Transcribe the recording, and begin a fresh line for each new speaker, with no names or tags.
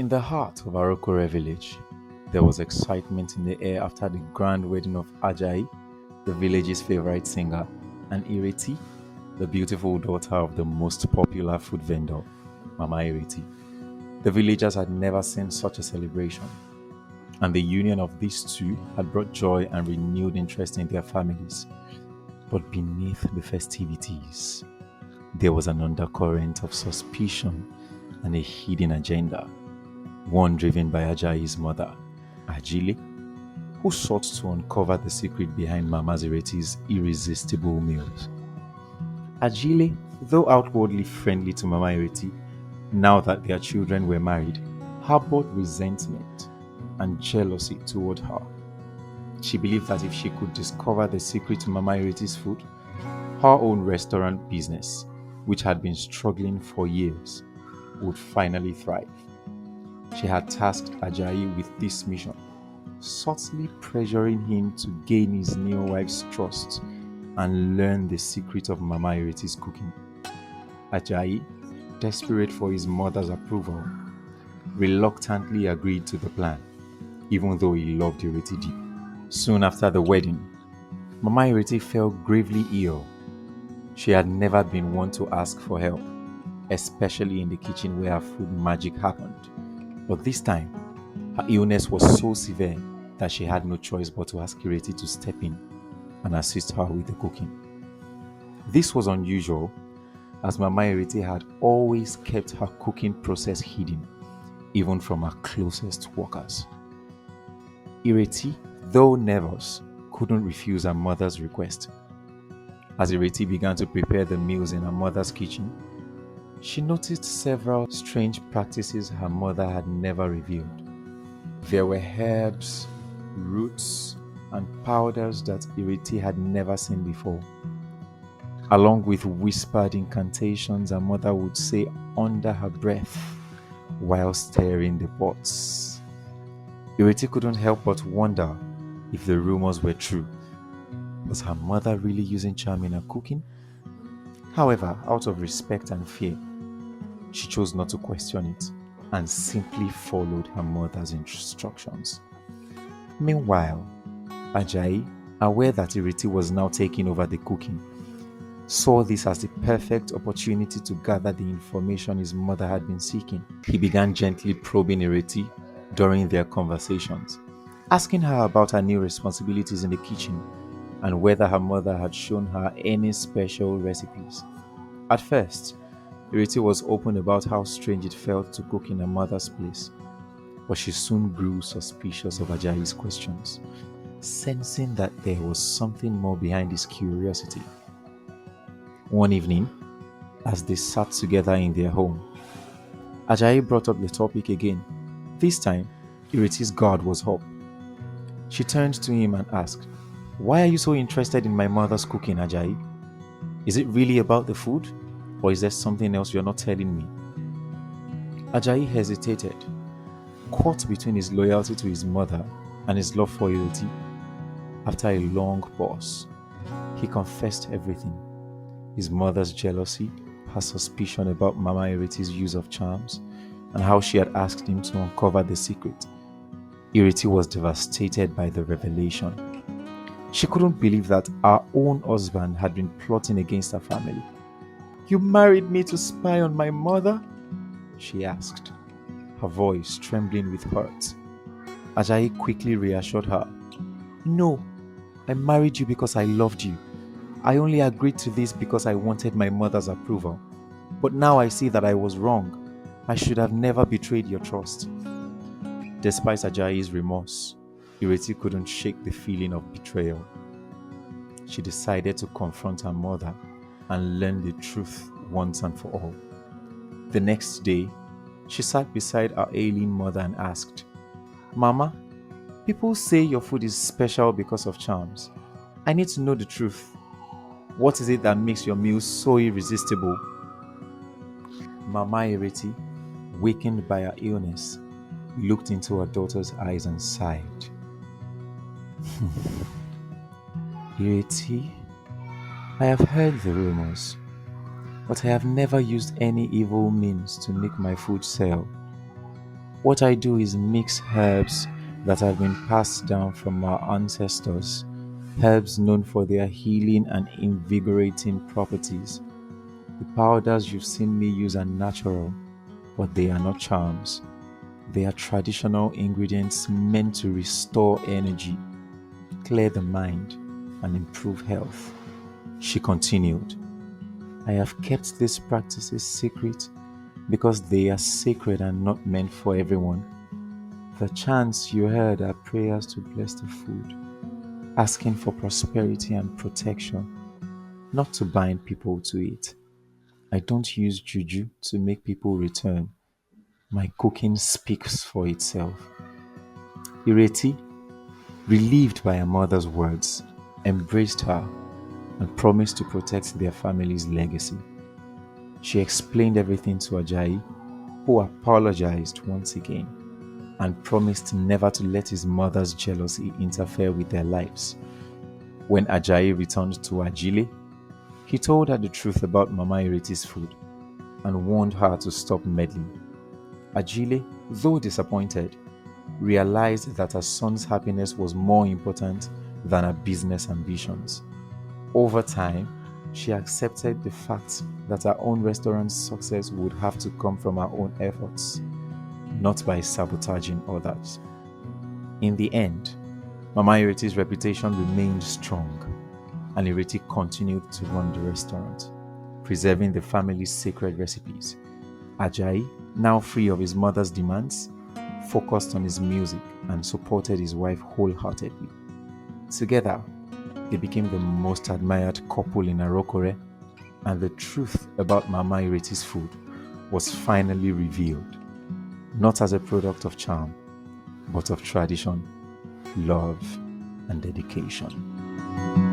In the heart of Arokore village, there was excitement in the air after the grand wedding of Ajayi, the village's favorite singer, and Ireti, the beautiful daughter of the most popular food vendor, Mama Ireti. The villagers had never seen such a celebration, and the union of these two had brought joy and renewed interest in their families. But beneath the festivities, there was an undercurrent of suspicion and a hidden agenda, one driven by Ajayi's mother, Ajile, who sought to uncover the secret behind Mama Zireti's irresistible meals. Ajile, though outwardly friendly to Mama Ireti, now that their children were married, harbored resentment and jealousy toward her. She believed that if she could discover the secret to Mama Ireti's food, her own restaurant business, which had been struggling for years, would finally thrive. She had tasked Ajayi with this mission, subtly pressuring him to gain his new wife's trust and learn the secret of Mama Ireti's cooking. Ajayi, desperate for his mother's approval, reluctantly agreed to the plan, even though he loved Ireti deep. Soon after the wedding, Mama Ireti fell gravely ill. She had never been one to ask for help, especially in the kitchen where her food magic happened. But this time, her illness was so severe that she had no choice but to ask Ireti to step in and assist her with the cooking. This was unusual, as Mama Ireti had always kept her cooking process hidden, even from her closest workers. Ireti, though nervous, couldn't refuse her mother's request. As Ireti began to prepare the meals in her mother's kitchen, she noticed several strange practices her mother had never revealed. There were herbs, roots, and powders that Ireti had never seen before, along with whispered incantations her mother would say under her breath while stirring the pots. Ireti couldn't help but wonder if the rumors were true. Was her mother really using charm in her cooking? However, out of respect and fear, she chose not to question it and simply followed her mother's instructions. Meanwhile, Ajayi, aware that Ireti was now taking over the cooking, saw this as the perfect opportunity to gather the information his mother had been seeking. He began gently probing Ireti during their conversations, asking her about her new responsibilities in the kitchen and whether her mother had shown her any special recipes. At first, Ireti was open about how strange it felt to cook in her mother's place, but she soon grew suspicious of Ajayi's questions, sensing that there was something more behind his curiosity. One evening, as they sat together in their home, Ajayi brought up the topic again. This time, Ireti's guard was up. She turned to him and asked, "Why are you so interested in my mother's cooking, Ajayi? Is it really about the food, or is there something else you're not telling me?" Ajayi hesitated, caught between his loyalty to his mother and his love for Ireti. After a long pause, he confessed everything: his mother's jealousy, her suspicion about Mama Ireti's use of charms, and how she had asked him to uncover the secret. Ireti was devastated by the revelation. She couldn't believe that her own husband had been plotting against her family. "You married me to spy on my mother?" she asked, her voice trembling with hurt. Ajayi quickly reassured her. "No, I married you because I loved you. I only agreed to this because I wanted my mother's approval. But now I see that I was wrong. I should have never betrayed your trust." Despite Ajayi's remorse, Ireti couldn't shake the feeling of betrayal. She decided to confront her mother and learn the truth once and for all. The next day, she sat beside her ailing mother and asked, "Mama, people say your food is special because of charms. I need to know the truth. What is it that makes your meals so irresistible?" Mama Ireti, wakened by her illness, looked into her daughter's eyes and sighed. "Ireti, I have heard the rumors, but I have never used any evil means to make my food sell. What I do is mix herbs that have been passed down from our ancestors, herbs known for their healing and invigorating properties. The powders you've seen me use are natural, but they are not charms. They are traditional ingredients meant to restore energy, clear the mind, and improve health. She continued, I have kept these practices secret because they are sacred and not meant for everyone. The chants you heard are prayers to bless the food, asking for prosperity and protection, not to bind people to it. I don't use juju to make people return. My cooking speaks for itself. Ireti, relieved by her mother's words, embraced her and promised to protect their family's legacy. She explained everything to Ajayi, who apologized once again and promised never to let his mother's jealousy interfere with their lives. When Ajayi returned to Ajile, he told her the truth about Mama Ireti's food and warned her to stop meddling. Ajile, though disappointed, realized that her son's happiness was more important than her business ambitions. Over time, she accepted the fact that her own restaurant's success would have to come from her own efforts, not by sabotaging others. In the end, Mama Ireti's reputation remained strong, and Ireti continued to run the restaurant, preserving the family's sacred recipes. Ajayi, now free of his mother's demands, focused on his music and supported his wife wholeheartedly. Together, they became the most admired couple in Arokore, and the truth about Mama Ireti's food was finally revealed, not as a product of charm, but of tradition, love, and dedication.